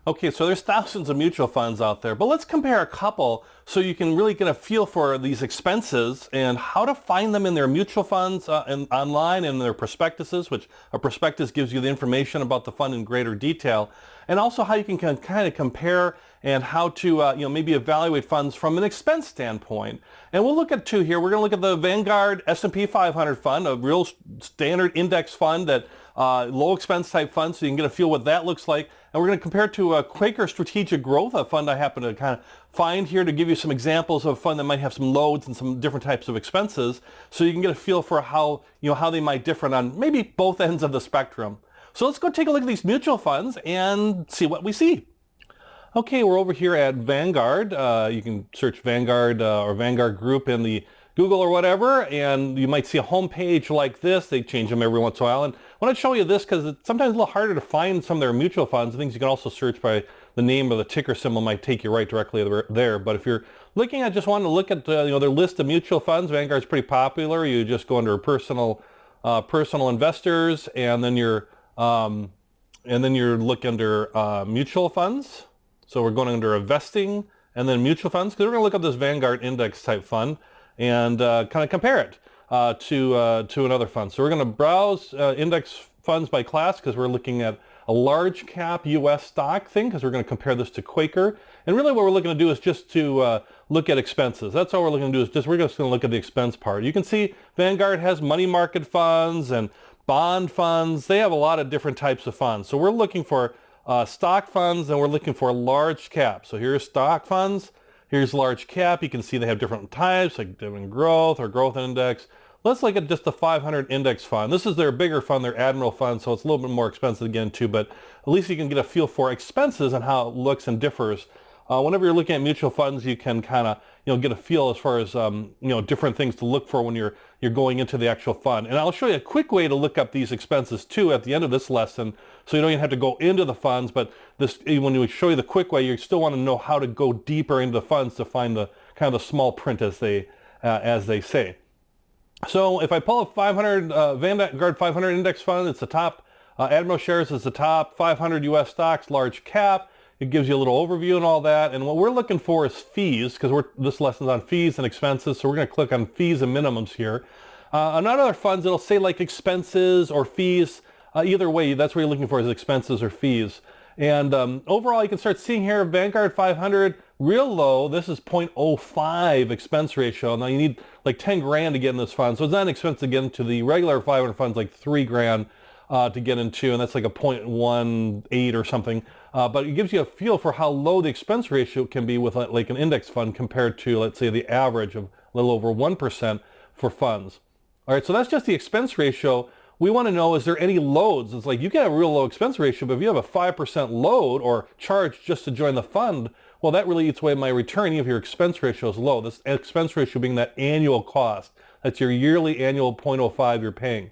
Okay, so there's thousands of mutual funds out there, but let's compare a couple so you can really get a feel for these expenses and how to find them in their mutual funds and online and their prospectuses, which a prospectus gives you the information about the fund in greater detail, and also how you can kind of compare and how to maybe evaluate funds from an expense standpoint. And we'll look at two here. We're going to look at the Vanguard S&P 500 fund, a real standard index fund that low expense type fund, so you can get a feel what that looks like. And we're going to compare it to a Quaker Strategic Growth, a fund I happen to kind of find here to give you some examples of a fund that might have some loads and some different types of expenses, so you can get a feel for how they might differ on maybe both ends of the spectrum. So let's go take a look at these mutual funds and see what we see. Okay, we're over here at Vanguard. You can search Vanguard or Vanguard Group in the Google or whatever, and you might see a home page like this. They change them every once in a while. And I want to show you this because it's sometimes a little harder to find some of their mutual funds. Things you can also search by the name or the ticker symbol might take you right directly there. But if you're looking at just wanting to look at their list of mutual funds, Vanguard's pretty popular. You just go under personal investors, and then you look under mutual funds. So we're going under investing and then mutual funds, because we're going to look up this Vanguard index type fund and kind of compare it to another fund. So we're going to browse index funds by class, because we're looking at a large cap US stock thing, because we're going to compare this to Quaker. And really what we're looking to do is just to look at expenses. That's all we're looking to do, is we're just going to look at the expense part. You can see Vanguard has money market funds and bond funds. They have a lot of different types of funds. So we're looking for stock funds, and we're looking for large cap. So here's stock funds, here's large cap. You can see they have different types, like dividend growth or growth index. Let's look at just the 500 index fund. This is their bigger fund, their Admiral fund, so it's a little bit more expensive again too, but at least you can get a feel for expenses and how it looks and differs. Whenever you're looking at mutual funds, you can kind of get a feel as far as different things to look for when you're going into the actual fund. And I'll show you a quick way to look up these expenses too at the end of this lesson, so you don't even have to go into the funds. But when we show you the quick way, you still want to know how to go deeper into the funds to find the kind of the small print, as they say. So if I pull up 500 Vanguard 500 index fund, it's the top. Admiral shares is the top 500 U.S. stocks, large cap. It gives you a little overview and all that. And what we're looking for is fees, because this lesson's on fees and expenses. So we're going to click on fees and minimums here. On other funds, it'll say like expenses or fees. Either way, that's what you're looking for, is expenses or fees. And overall, you can start seeing here Vanguard 500, real low. This is 0.05 expense ratio. Now you need like 10 grand to get in this fund. So it's not expensive to get into. The regular 500 funds like 3 grand to get into, and that's like a 0.18 or something. But it gives you a feel for how low the expense ratio can be with like an index fund compared to, let's say, the average of a little over 1% for funds. All right, so that's just the expense ratio. We want to know, is there any loads? It's like you can have a real low expense ratio, but if you have a 5% load or charge just to join the fund, well, that really eats away my return even if your expense ratio is low. This expense ratio being that annual cost. That's your yearly annual 0.05 you're paying.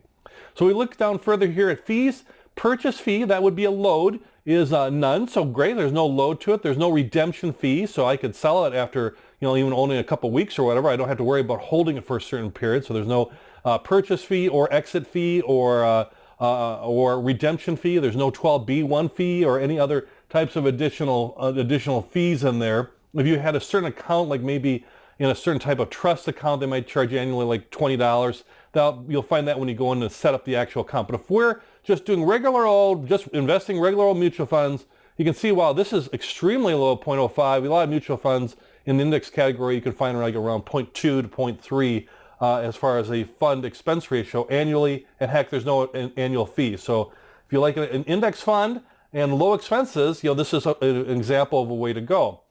So we look down further here at fees. Purchase fee, that would be a load, is none. So great, there's no load to it. There's no redemption fee, so I could sell it after even only a couple weeks or whatever. I don't have to worry about holding it for a certain period. So there's no purchase fee or exit fee or redemption fee. There's no 12B1 fee or any other types of additional fees in there. If you had a certain account, like maybe in a certain type of trust account, they might charge you annually like $20. You'll find that when you go in to set up the actual account. But if we're just doing just investing regular old mutual funds, you can see, wow, this is extremely low, 0.05. A lot of mutual funds in the index category, you can find like around 0.2 to 0.3 as far as a fund expense ratio annually. And heck, there's no annual fee. So if you like an index fund and low expenses, this is an example of a way to go.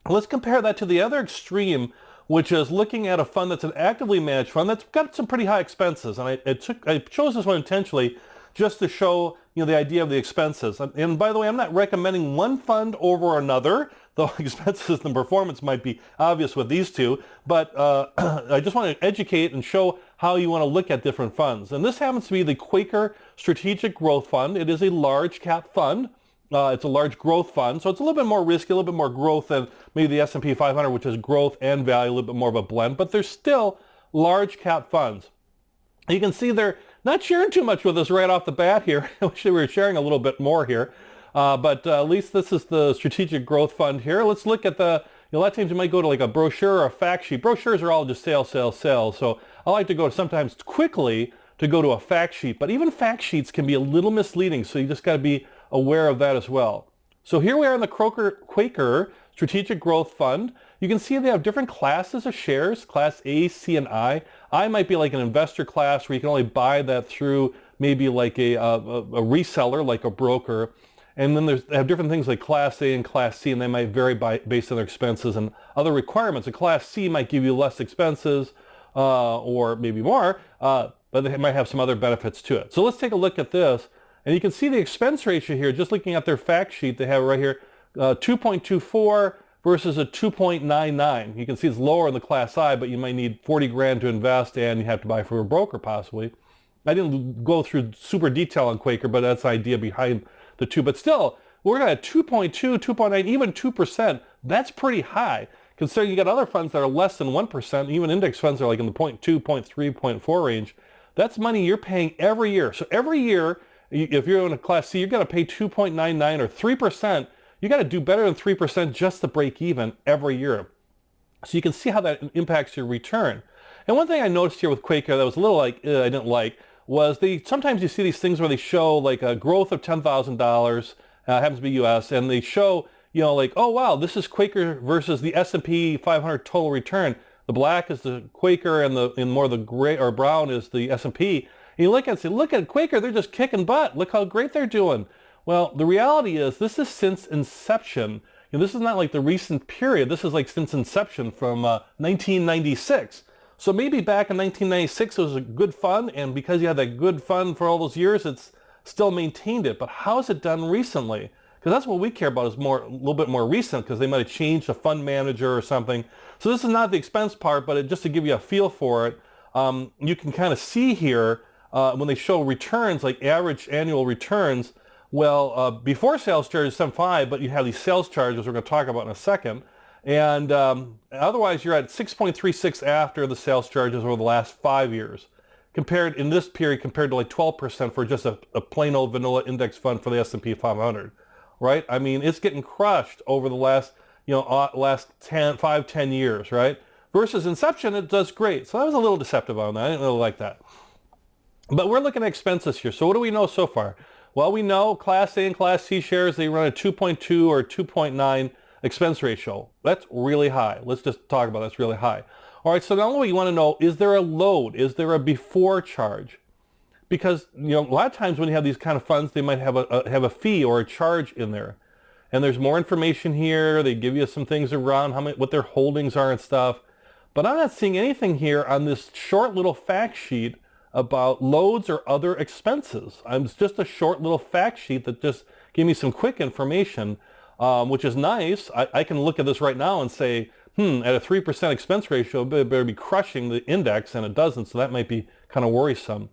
Let's compare that to the other extreme, which is looking at a fund that's an actively managed fund that's got some pretty high expenses. And I chose this one intentionally just to show the idea of the expenses. And by the way, I'm not recommending one fund over another, though expenses and performance might be obvious with these two. But I just want to educate and show how you want to look at different funds. And this happens to be the Quaker Strategic Growth Fund. It is a large cap fund. It's a large growth fund, so it's a little bit more risky, a little bit more growth than maybe the S&P 500, which is growth and value, a little bit more of a blend, but they're still large cap funds. You can see they're not sharing too much with us right off the bat here. I wish they were sharing a little bit more here. But at least this is the Strategic Growth Fund here. Let's look at the, a lot of times you might go to like a brochure or a fact sheet. Brochures are all just sales, sales, sales. So I like to go sometimes quickly to go to a fact sheet. But even fact sheets can be a little misleading, so you just got to be aware of that as well. So here we are in the Quaker Strategic Growth Fund. You can see they have different classes of shares, class A, C, and I. I might be like an investor class where you can only buy that through maybe like a reseller, like a broker. And then they have different things like class A and class C, and they might vary based on their expenses and other requirements. A class C might give you less expenses or maybe more, but they might have some other benefits to it. So let's take a look at this. And you can see the expense ratio here, just looking at their fact sheet, they have right here 2.24 versus a 2.99. You can see it's lower in the class I, but you might need 40 grand to invest and you have to buy from a broker possibly. I didn't go through super detail on Quaker, but that's the idea behind the two. But still, we're at 2.2, 2.9, even 2%. That's pretty high. Considering you got other funds that are less than 1%, even index funds are like in the 0.2, 0.3, 0.4 range. That's money you're paying every year. So every year, if you're in a class C, you're going to pay 2.99 or 3%. You got to do better than 3% just to break even every year. So you can see how that impacts your return. And one thing I noticed here with Quaker that was a little like, I didn't like, was sometimes you see these things where they show like a growth of $10,000, happens to be US, and they show, like, oh wow, this is Quaker versus the S&P 500 total return. The black is the Quaker and more the gray or brown is the S&P. And you look and say, look at Quaker, they're just kicking butt. Look how great they're doing. Well, the reality is this is since inception. This is not like the recent period. This is like since inception from 1996. So maybe back in 1996 it was a good fund, and because you had that good fund for all those years, it's still maintained it. But how is it done recently? Because that's what we care about, is a little bit more recent, because they might have changed a fund manager or something. So this is not the expense part, but just to give you a feel for it, you can kind of see here when they show returns, like average annual returns. Well, before sales charges, 7.5, but you have these sales charges we're going to talk about in a second. And otherwise, you're at 6.36 after the sales charges over the last 5 years. Compared in this period, compared to like 12% for just a plain old vanilla index fund for the S&P 500, right? I mean, it's getting crushed over the last, last 10 years, right? Versus inception, it does great. So I was a little deceptive on that. I didn't really like that. But we're looking at expenses here. So what do we know so far? Well, we know Class A and Class C shares, they run a 2.2 or 2.9 expense ratio. That's really high. Let's just talk about that's really high. All right, so now we want to know, is there a load? Is there a before charge? Because a lot of times when you have these kind of funds, they might have a fee or a charge in there. And there's more information here. They give you some things around what their holdings are and stuff. But I'm not seeing anything here on this short little fact sheet about loads or other expenses. It's just a short little fact sheet that just gave me some quick information, which is nice. I can look at this right now and say, at a 3% expense ratio, it better be crushing the index, and it doesn't, so that might be kind of worrisome.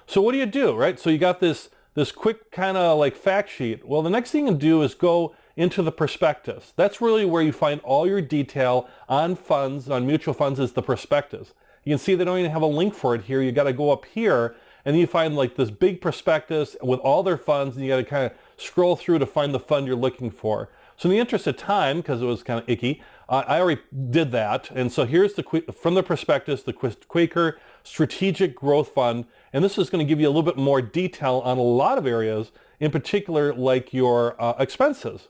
So what do you do, right? So you got this quick kind of like fact sheet. Well, the next thing you can do is go into the prospectus. That's really where you find all your detail on funds, on mutual funds, is the prospectus. You can see they don't even have a link for it here. You got to go up here, and you find like this big prospectus with all their funds, and you got to kind of scroll through to find the fund you're looking for. So in the interest of time, because it was kind of icky, I already did that. And so here's from the prospectus, the Quaker Strategic Growth Fund, and this is going to give you a little bit more detail on a lot of areas, in particular like your expenses.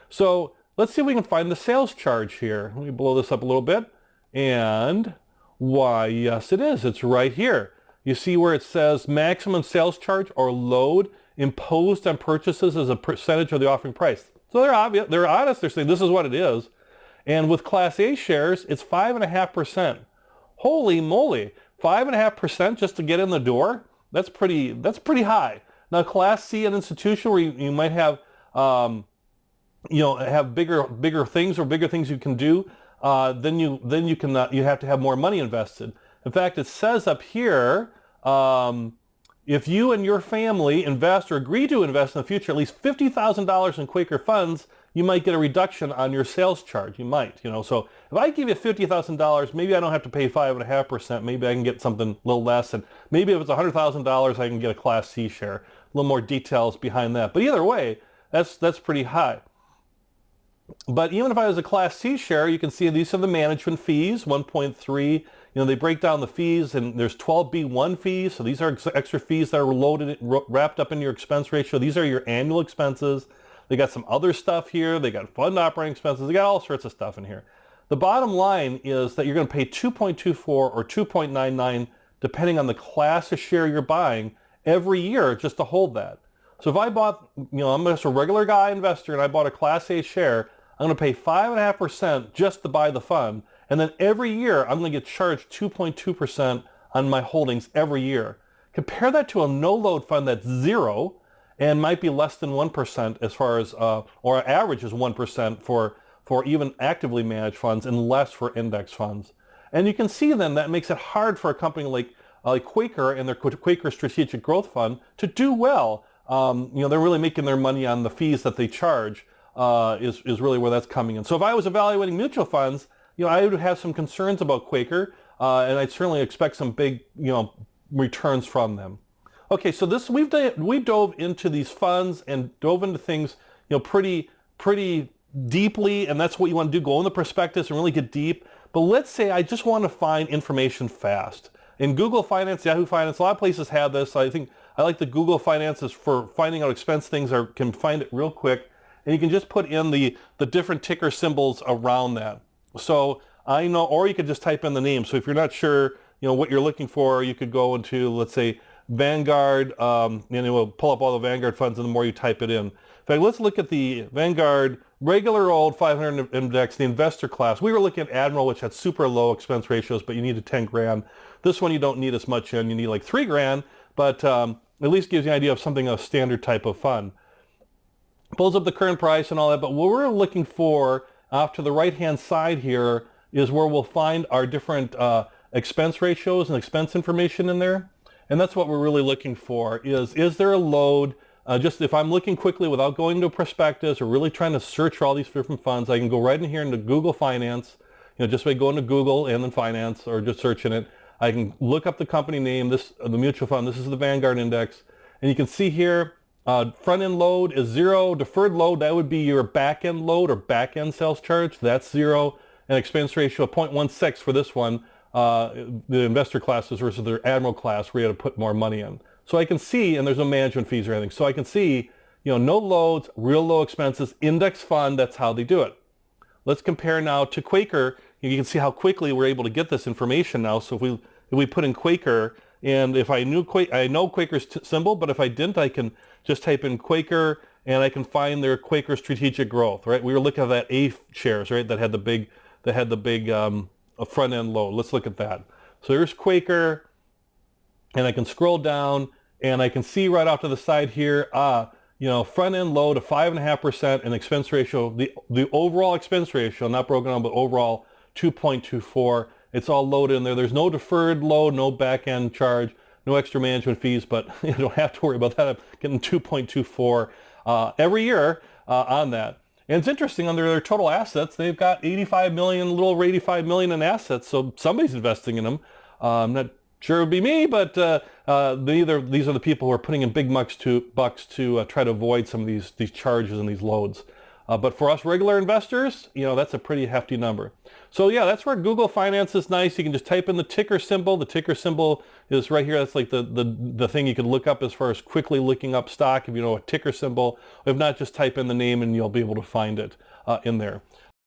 So let's see if we can find the sales charge here. Let me blow this up a little bit, and why, yes it is. It's right here. You see where it says maximum sales charge or load imposed on purchases as a percentage of the offering price. So they're obvious, they're honest, they're saying this is what it is. And with Class A shares, it's 5.5%. Holy moly, 5.5% just to get in the door? That's pretty high. Now Class C, an institution where you might have have bigger things or bigger things you can do, then you have to have more money invested. In fact, it says up here, if you and your family invest or agree to invest in the future at least $50,000 in Quaker funds, you might get a reduction on your sales charge. You might, So if I give you $50,000, maybe I don't have to pay 5.5%. Maybe I can get something a little less. And maybe if it's $100,000, I can get a Class C share. A little more details behind that. But either way, that's pretty high. But even if I was a Class C share, you can see these are the management fees, 1.3. You know, they break down the fees, and there's 12B1 fees. So these are extra fees that are loaded, wrapped up in your expense ratio. These are your annual expenses. They got some other stuff here. They got fund operating expenses. They got all sorts of stuff in here. The bottom line is that you're going to pay 2.24 or 2.99, depending on the class of share you're buying, every year just to hold that. So if I bought, you know, I'm just a regular guy investor and I bought a Class A share, I'm going to pay 5.5% just to buy the fund. And then every year, I'm going to get charged 2.2% on my holdings every year. Compare that to a no-load fund that's zero and might be less than 1% as far as, or average is 1% for even actively managed funds and less for index funds. And you can see then that makes it hard for a company like Quaker and their Quaker Strategic Growth Fund to do well. You know, they're really making their money on the fees that they charge. Is really where that's coming in. So if I was evaluating mutual funds, you know, I would have some concerns about Quaker, and I'd certainly expect some big, you know, returns from them. Okay, so this we've dove into these funds and dove into things, you know, pretty deeply, and that's what you want to do. Go in the prospectus and really get deep. But let's say I just want to find information fast. In Google Finance, Yahoo Finance, a lot of places have this. I think I like the Google Finances for finding out expense things, or can find it real quick. And you can just put in the different ticker symbols around that. So I know, or you could just type in the name. So if you're not sure, you know, what you're looking for, you could go into, let's say, Vanguard, and it will pull up all the Vanguard funds, and the more you type it in. In fact, let's look at the Vanguard regular old 500 index, the investor class. We were looking at Admiral, which had super low expense ratios, but you needed 10 grand. This one you don't need as much in. You need like 3 grand, but at least gives you an idea of something, a standard type of fund. Pulls up the current price and all that, but what we're looking for off to the right-hand side here is where we'll find our different expense ratios and expense information in there. And that's what we're really looking for, is there a load? Just if I'm looking quickly without going to a prospectus or really trying to search for all these different funds, I can go right in here into Google Finance, you know, just by going to Google and then Finance, or just searching it. I can look up the company name, the mutual fund, this is the Vanguard Index, and you can see here, front-end load is 0. Deferred load, that would be your back-end load or back-end sales charge. That's 0. And expense ratio of 0.16 for this one, the investor classes versus their Admiral class, where you had to put more money in. So I can see, and there's no management fees or anything. So I can see, you know, no loads, real low expenses, index fund, that's how they do it. Let's compare now to Quaker. You can see how quickly we're able to get this information now. So if we put in Quaker, and if I knew I know Quaker's symbol, but if I didn't, I can just type in Quaker, and I can find their Quaker Strategic Growth, right? We were looking at that A shares, right? That had the big front end load. Let's look at that. So here's Quaker, and I can scroll down, and I can see right off to the side here, you know, front end load of 5.5% and expense ratio, the overall expense ratio, not broken down, but overall 2.24. It's all loaded in there. There's no deferred load, no back end charge, no extra management fees, but you don't have to worry about that. I'm getting 2.24 every year on that. And it's interesting, under their total assets, they've got 85 million, a little over 85 million in assets, so somebody's investing in them. I'm not sure it would be me, but these are the people who are putting in big bucks to try to avoid some of these charges and these loads. But for us regular investors, you know, that's a pretty hefty number. So yeah, that's where Google Finance is nice. You can just type in the ticker symbol. The ticker symbol is right here. That's like the thing you could look up as far as quickly looking up stock, if you know a ticker symbol. If not, just type in the name and you'll be able to find it in there.